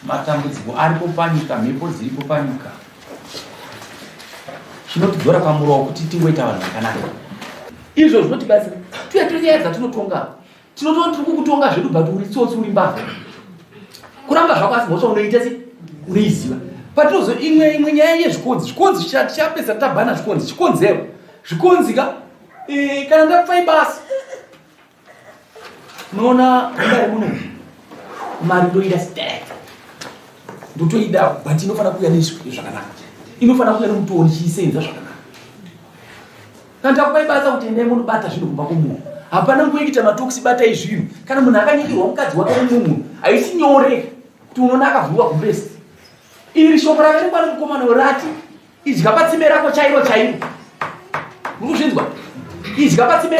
Matambudziko aripo panyika, mhepo dziripo panyika. Chinotidzora pamuro kuti tingoita vanhu vakanaka. Izvo zvinotibatsira. Tuya dzatinotonga. Tinotonga tiri kukutonga zvedu but uri tsotsi uri mbavha. Kuramba zvako asi mhosva unoita sei? Unoiziva. Patinozo imwe nyaya yezvikonzi chapedza tabhana zvikonzi. Chikonzero. Zvikonzi kana ndapfai basi. Munoona mudare muno. Mari ndoida stereka. Ndotoida but inofana kuya nezvikuru zvakanaka. Inofana kuya nemutowo chiisenza zvakanaka. Kana takupai basa kuti endai munobata zvinhu kubva kumunhu. Hapana ngoita matoksi batai zvinhu. Kana munhu akanyikirwa mukadzi wake nemunhu, haisi nyore kuti unoona akavhurwa kubest. Iri shoko rakarekwa nemukomana rati idya patsime rako chairo. Murikuzvinzwa? Idya patsime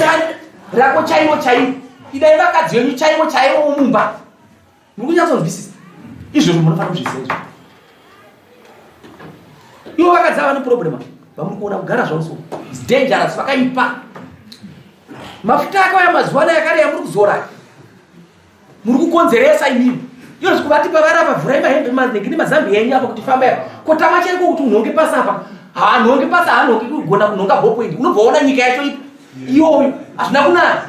rako chairo. Idai vakadzi venyu chairo womumba. Mukunyatsonzwisisa? Izvozvo munofana kuzviziva. Ivo vakadzi vane problem. Vamuri kuona kugara zvavo so. It's dangerous. Vakaipa. Mafuta akauya mazuva ano yakare yamuri kuzora. Muri kukonzeresa inini. Iyo zvekuvati pavarapa vhurai mahembe manenge nemazambi enyu apa kuti famba yapa. Kotama chaiko kuti unhonge pasi apa. Hanhonge pasi hanhonge kugona kunhonga bhopoindi. Unobva waona nyika yacho ipi. Iyoyo hazvina kunaka.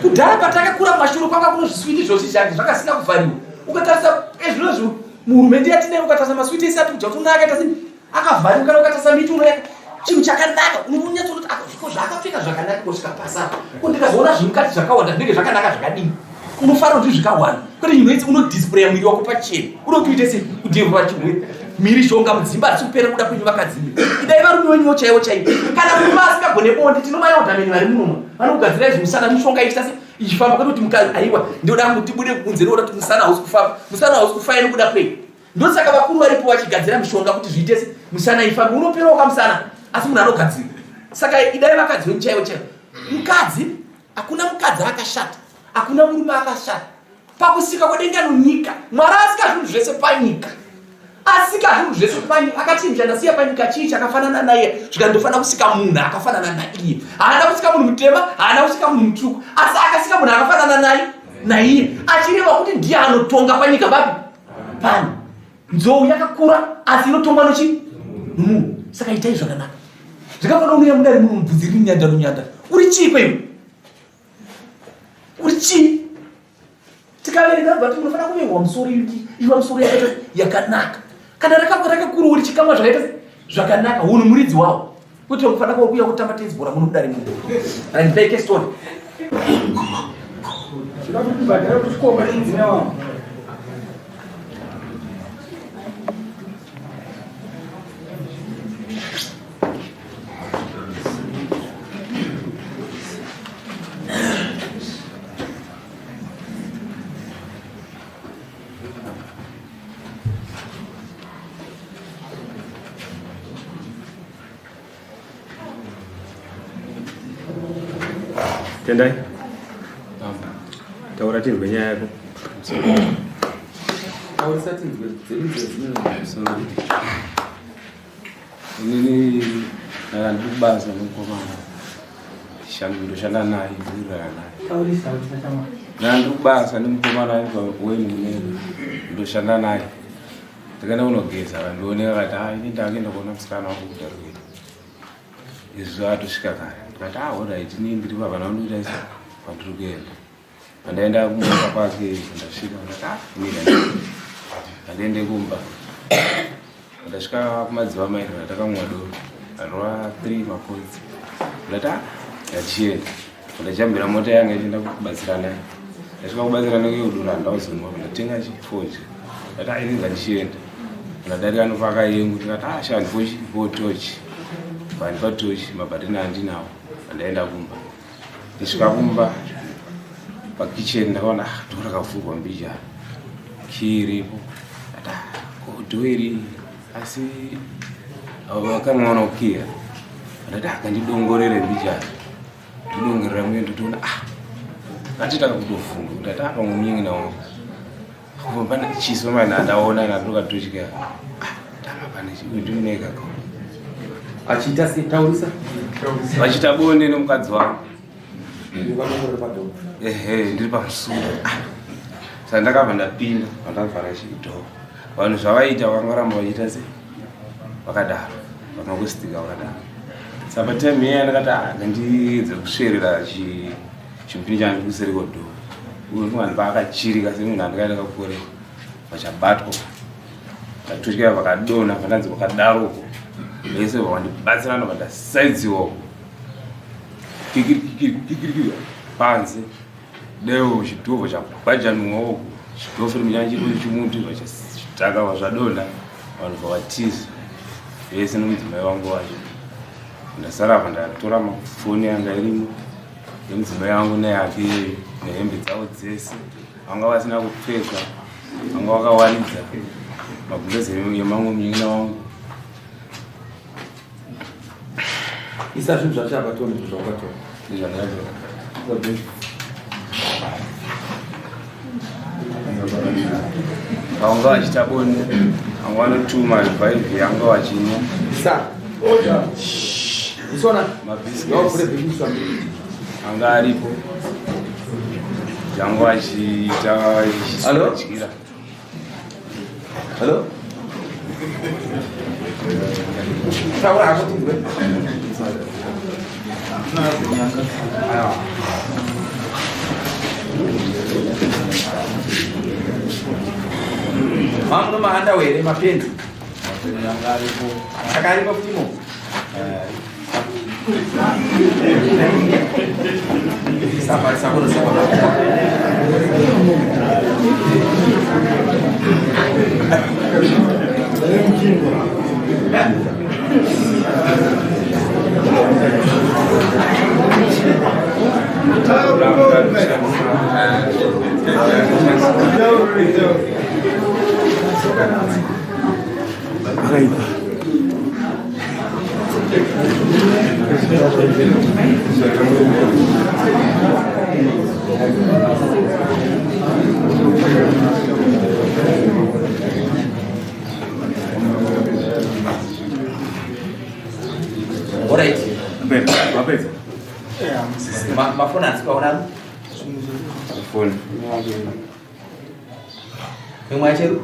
Kudhara patakakura mashuru kwanga kuno zviswiti zvose zvange zvakasina kuvhariwa. Ukatarisa ezvinozvo muhurumende yatineyo ukatarisa maswiti esati kuja kuti unakaita sei akavhariwa kana ukatarisa miti unoyaka chinhu chakanaka unonyatsa kuti zviko zvakapfeka zvakanaka kusvika pasa. Ko ndikazoona zvimukati zvakawanda zvinenge zvakanaka zvakadini. Unofanira kuti zvikawanda. Kuti nyunoitsi unodisplaya mwiri wako pachena. Unokuita sei kudhevha chimwe. Miri shonga mudzimba asipera kuda kwenyu vakadzimira. Idai varume wenyu chaiwo. Kana murume asikagone bonde tinomaya utameni vari munomo. Vanogadzira izvimusana mishonga ichitase ichifamba kuti mukazi aiwa ndoda kuti bude kunze ndoda kuti musana hausi kufamba. Musana hausi kufa ine kuda kwei. Ndosaka vakuru varipo vachigadzira mishonga kuti zviite musana ifambe. Unopera wakamusana asi munhu anogadzira. Saka idai vakadzi wenyu chaiwo. Mukadzi hakuna mukadzi akashata. Hakuna murume akashata. Pakusika kwedenga nyika. Mwari asika zvinhu zvese panyika. Asika zvinhu zvese panyika. Akati ndandasiya panyika chii chakafanana naye. Zvikandofana kusika munhu akafanana naiye. Haana kusika munhu mutema, haana kusika munhu mutsvuku. Asi akasika munhu akafanana naiye. Achireva kuti ndiye anotonga panyika babi. Pani. Nzou yakakura asi inotongwa nochi? Munhu. Saka itai zvakanaka. Zvakafanana unoya mudare munhu mubvunziri nyanda. Uri chii kwewe? Uri chii? Tikavereka bva tinofana kuverwa musoro iwa musoro yakanaka. Kana rakakura uri chikamwa zvakaita zvakanaka hunhu muridzi wawo. Kuti unofana kuuya kutamba tezbora muno mudare munhu. And take a story. Zvinoda kubhadhara kuchikoma nedzina wangu. Tendai? Taura tinhu kwenyaya yako. Taurisa tinhu Inini ndakubasa nomukomana ndoshanda naye ndurara naye. Taurisa chama. Ndakubasa nomukomana wenyu munene ndoshanda naye. Ndakaenda kunogeza ndioneka kati ini ndakaenda kuona musikana wangu kudaruketa. Izvi atosvika kare ndikati alright ini ndiri papa naundoita isi kwandiri kuenda. Ndaenda kumba kwake ndasvika ndakati ndiende kumba. Ndasvika kumadziva mairi ndakamwa doro rwa 3 makodzi. Ndati ndachienda ndachambira mota yangu ichienda kubatsira naye. Ndasvika kubatsira naye kudura ndauzonwa ndatenga chifoji. Ndati ini ndachienda ndadarika nopaka yengu ndikati shandipo tochi pandipa tochi mabhatini handinawo. Ndaenda kumba ndisvika kumba pakicheni ndakaona doro rakavhurwa mbijana kii iripo. Ndati dhoiri asi vakamwana kukiya. Ndati akandidongorere mbijana ndidongorera muye ndotoona ngatitaka kutofunga ndati pamwe munyingi nawo pana chiso mani andaona natoka tochika ndamapane ndineka Achiita se taurisa vachita bonde nomukadzi wangu ndiri pamusoro. Saka ndakabva ndapinda pandakavhara chidhoo. Vanhu zvavaita vakaramba vachiita se vakadaro vamakustika vakadaro. Saka patime iya ndakati ngandiedze kusverera chimpini changu kuseri kwedhoo. Uyu mwana paakachirika semunhu andikaenda kakorera vachabatwa ndatotyira vakadonha pandanzi vakadaroko vese vakandibatsirana vandasaidziwako kikirikiri panze deo chidhoo chagwajanwaoko chidhoo firi muchanji chiri chimuti vachitaka vazvadonha vanhu vavatiza vese nomudzimai wangu wacho. Ndasara apa ndatora mafoni yanga irimo nemudzimai wangu neyake nehembe dzavo dzese vanga vasina kupfeka vanga vakawaridza magumbezi yemamwe munyina wangu. isa zvinhu zvachabatwa nezvo zvawakatora vanga vachita bonde vanga vanotuma rivhaivhi yanga vachinya mabhisikesi anga aripo zvanga vachiita vachidyira. Hello? Taura hako tinzwe. Mamno mahanda were mapenzi. Akaripo kutimo. Sapa sapa sapa. Alright. Mapeza. Mafoni asikaona. Phone. Mwe cheru?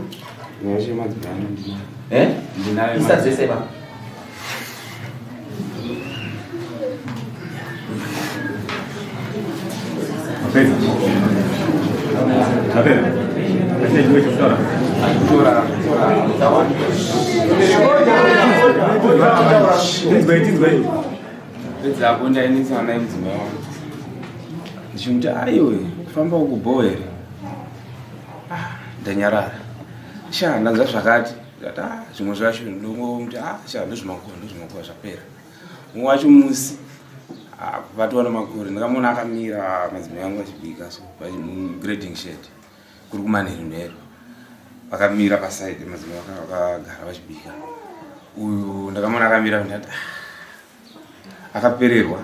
Mwaje madzibana ndina. Ndinayo. Isa dzeseba. Mapeza. Mapeza. Ese es nuestro tora. Tora. Tinzwe. Ndizako ndainisa naye mudzimai wangu. Ndichimuti aiwe famba ukubhowa here. Ndanyarara. Ndanza zvakati. Ndati zvimwe zvacho ndongomuti ndozvimakore zvapera. Mumwe wacho musi patova namakore ndakamuona akamira madzimai angu achibika so grading shed kuri kumanheru vakamira pasaidi madzimai vakagara vachibika. Uyu ndakamuona akamira ndati akapererwa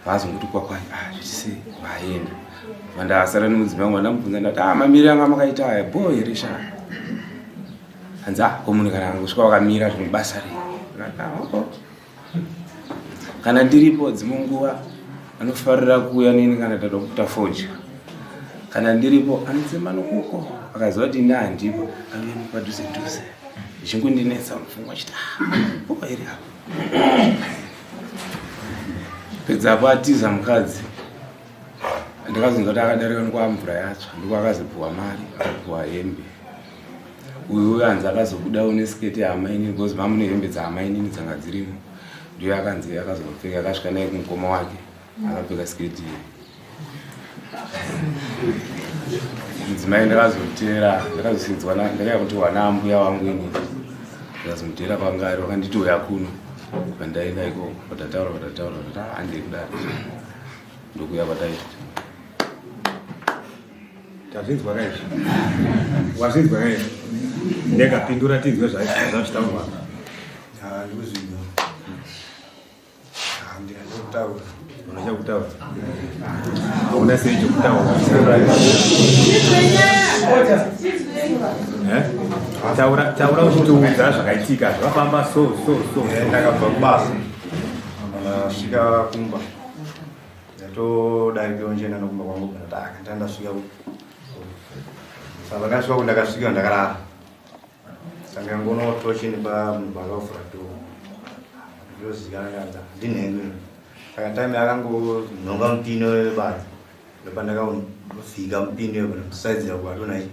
Vazongoto kwakwai zvitise vaenda. Vandasara nemudzimai wangu ndamubvunza ndati mamiri anga makaita aya boy resha. Hanza komunikana nangu kusvika wakamira zvino basa rei. Kana ndiripo dzimwe nguva anofarira kuuya neni kana ndada kuita forge. Kana ndiripo anotsema nokuko akaziva kuti ine handipo auya nepadhuze dhuze. Zvingondinetsa mupfungwa chita boy iri apa. Pedzapo atiza mukadzi. Ndakazonga kuti akadarika nekuwa mvura yatsva ndiko akazopuwa mari akapuwa hembe. Uyu anzi akazobuda une sketi yamaini because mamune hembe dzamaini dzanga dzirimo. Ndiyo akanzi akazopfeka akasvika naye kumukoma wake akapfeka sketi. Mudzimai ndakazotera ndakazosinzwa ndakaya kuti wana ambuya wangu ini. Ndakazomutera kwangari wakanditi uya kuno. Pandaenda ikoko patataura kuti handei kudaro. Ndokuya pataita. Tazvinzwa kai. Wazvinzwa kai. Ndakapindura tinzwe zvachitaurwa. Ndikuzvinzwa. Ndikutaura. Unachakutaura. Hauna sei chokutaura. Taura uchitiudza zvakaitika zvafamba so. Ndakabva kubasa. Ndasvika kumba. Ndatodarikawo nje nanokumba kwangu ndaka ndasvika ku. Saka ndasvika ndakasvika ndakarara. Saka ngono tochini pa mubhakafura to. Ndozikana kanda ndinenge. Saka time yakango nhonga mpino webadzi. Ndopandakafika mpino webadzi size yakwa dona iyi.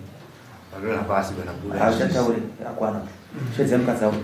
Ndona pasi kana buda. Achataure akwana. Shedze mukadzi wako.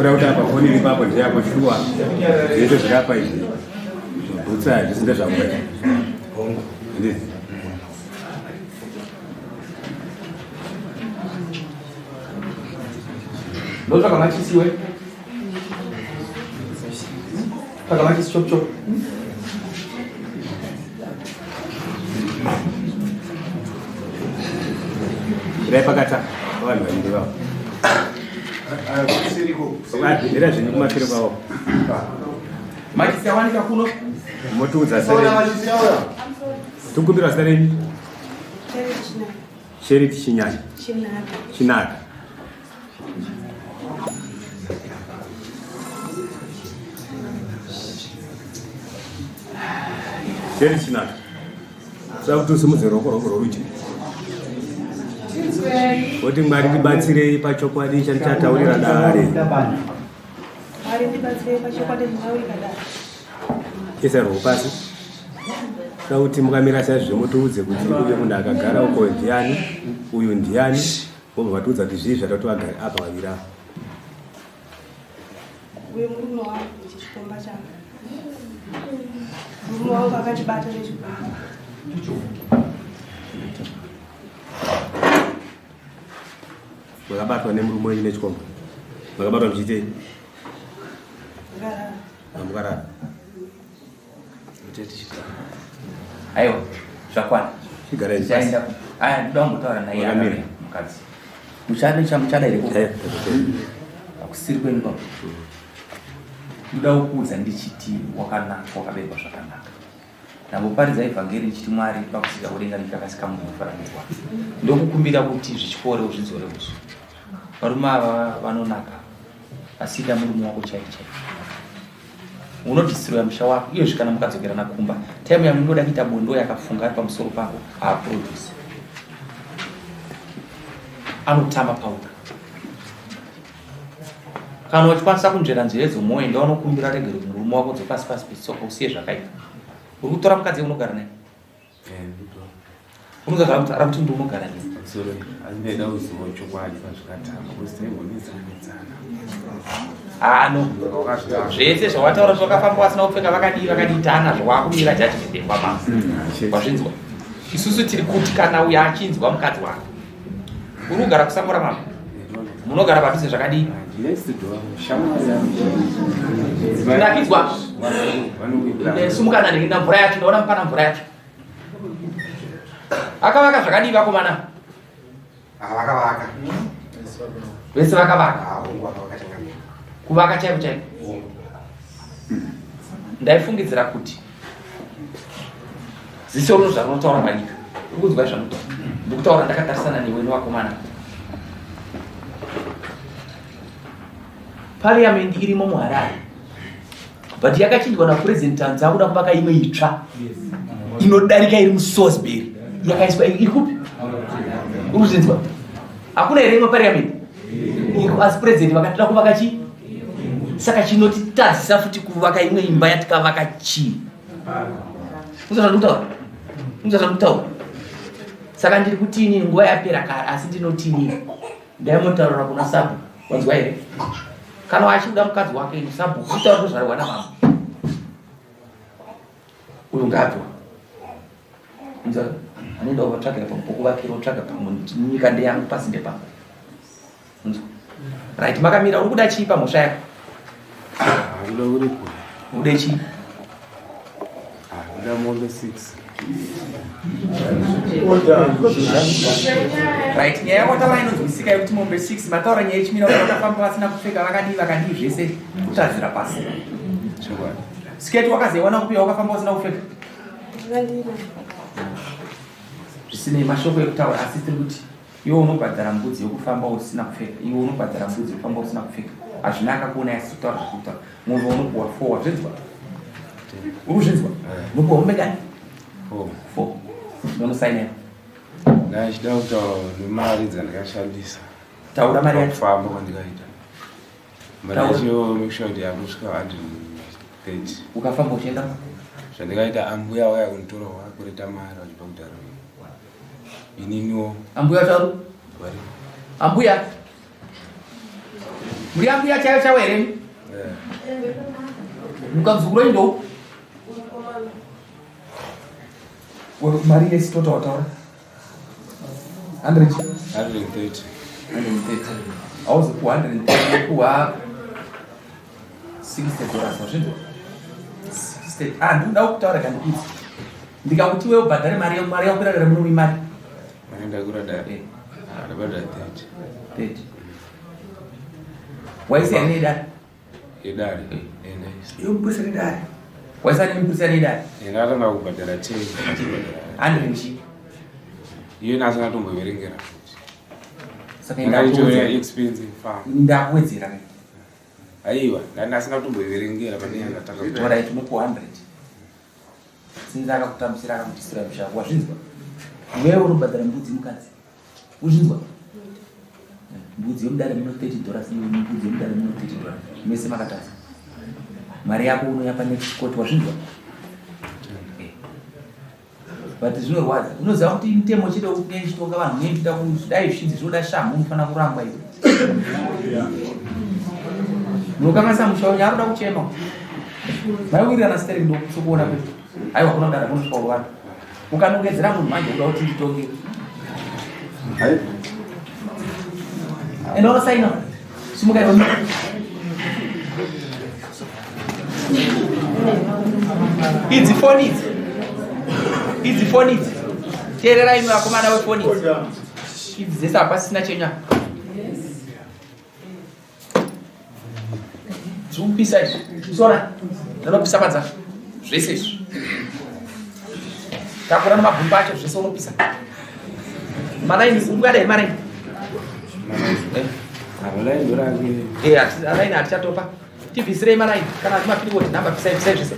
Kuti apa foni iri papo ndeyako shuwa zvese zvirapa izvi bhutsa zvisinde zvakuita ndizvi ndotsvaka machisiwe tsvaka machisi chop rai pakata vanhu vainde vavo era zvinhu kumashure kwavo machisi awanika kuno motiudza tikumbirwa zita renyu Sherity Chinyanya Chinaka Sherity Chinaka saka kuti usimudze ruoko rwako rworudyi kuti Mwari ndibatsirei pachokwadi chandichataurira dare isa ruoko pasi saka kuti mukamira saizvo mutiudze kuti uyu munhu akagara uko ndiani uyu ndiani vobva vatiudza kuti zvii zvatati vagari apa vavira uyu murume wangu chichikomba changu murume wangu akachibata nechikomba makabatwa nemurume wenyu nechikomba makabatwa muchiitei mukarara aiwa zvakwana chigarai chaenda aya ndoda kungotaura naye akamira mukadzi muchada chamuchada here akusiri kwenu kwako ndoda kukuudza ndichiti wakanaka wakaberwa zvakanaka namboparidza evhangeri chiti Mwari pakusika kudenga ndikakasika munhu mufananidzwa ndokukumbira kuti zvichipore uzvidzore usu varume ava vanonaka asida murume wako chaichai unodhisirwa musha wako iyo zvikana mukadzokera nakumba time yamunoda kuita bondo yakafunga ari pamusoro pako haaproduce anotama pauka kana uchikwanisa kunzvera nzeve dzomwoyo ndaunokumbira regere murume wako dzopasi pasi petsoka usiye zvakaita uri kutora mukadzi unogara naye Unogara kuti ara kuti unogara ni. Soro azimeda uzivo chokwadi pazvikatama kusitengo nizanetsana. No. Zvese zvawataura zvakafamba wasina kupfeka vakaditana zvawakumira judgment kwama. Kwazvinzwa. Isusu tiri kuti kana uya achinzwa mukadzi wako. Urugara kusamura mama. Munogara padhuze zvakadii? Ndakidzwa. Sumukana ndinda mvura yacho, ndaona mupana mvura yacho. Akavaka zvakadii vakomana? Vakavaka. Vese vakavaka. Kuvaka chaiko chaiko. Ndaifungidzira kuti zisoro zvanotaura panyika. Ukudzwa zvanotaura. Ndikutaura ndakatarisana newe nevakomana. Parliament irimo muHarare. But yakachinjwa na president anza kuda kuvaka imwe itsva. Inodarika iri muSalisbury. Yakaiswa ikupi? Uruzvinzwa. Hakuna ere imwe parliament. As president vakatira kuvaka chi? Saka chinoti tadzisa futi kuvaka imwe imba yatikavaka chi. Muzvazvandikutaura. Saka ndiri kutini nguva yapera kare asi ndinotini. Ndaimotaura kuna Sabu. Wanzwa ere? Kana wachida mukadzi wake Sabu utaura zvaro wana mama. Uyu ngapo. Nza anoenda kuvatsvakira pokuvakira utsvaga pamwe nyika ndeyangu pasi ndepangu. Right, makamira uri kuda chii pamhosva yako? Akuda uri kure. Ude chii? Akuda Mombe 6. Right, nyaya yakataura inonzwisika yekuti Mombe 6 mataura nyaya yechimira vakafamba vasina kupfeka vakadii zvese kutadzira pasi. Sketi wakazoiwana kupiwa wakafamba usina kupfeka? Zvisinei mashoko ekutaura asi tiri kuti iwe unobhadhara mbudzi yokufamba usina kupfeka, iwe unobhadhara mbudzi yokufamba usina kupfeka. Hazvina akakuona asi kutaura zvekutaura. Munhu unopuwa 4 wazvinzwa? Uruzvinzwa? Unopuwa mume gani? 4. Unosainera? Ndachida kutaura nemari dzandakashandisa. Taura mari yacho. Kufamba kwandikaita. Mari yacho make sure kuti yakusvika 130. Ukafamba uchienda? Zvandikaita ambuya waya kunitora wakureta mari vachibva kudhara. Ininiwo. Ambuya charu? Ambuya? Muri ambuya chayo chawo here? Mukadzukuro ndo? Mari yesi tota wataura? 130. 130. Auzi ku 130 kuwa $60 wazvinzwa? 60. Ndinoda kutaura kandikudzi. Ndikakuti wewe ubhadhare mari yako kurarira munomi mari. Ndakura dare. Ndabhadhara 30. Waisa nedare? Idare. Iwe mupurisa nedare? Waisa nemupurisa nedare? Ndakatanga kubhadhara 10. 100 chi? Iye nasina tomboverengera. Saka ndakuwedzera expensive farm. Ndakuwedzera. Aiwa, ndasina tomboverengera pane ndataka kutora iti muku 100. Sinza akakutambisira akakutisira mushango wazvinzwa? Wewe unobhadhara mbudzi mukadzi. Uzvinzwa? Mbudzi yomudare muno $30, mbudzi yomudare muno $30. Mese makatasa. Mari yako unoyapa next court wazvinzwa? But zvinorwadza. Unoziva kuti mutemo chide chitonga vanhu nekuita kudai zvinzi zvoda shamhu unofana kuramba izvo. Munokanganisa mushauri aroda kuchema. Maiwirirana steri ndo kusokuona kwetu. Aiwa kuna kudara kunosvika ruwanda. Ukanongedzera munhu manje uda kuti nditonge. Enda unosaina. Simuka iwe. Idzi phone idzi. Idzi phone idzi. Teerera imi vakomana wephone idzi. Idzi dzese hapasina chenya. Zvekupisa izvi. Sora. Ndinopisa padza. Zvese izvi. Takura nemabhumba acho zvese unopisa. Malaini ungadai malaini. Malaini ndorake. Malaini hatichatopa. Tibvisirei malaini. Kana timapirikoti namba pisai zvese.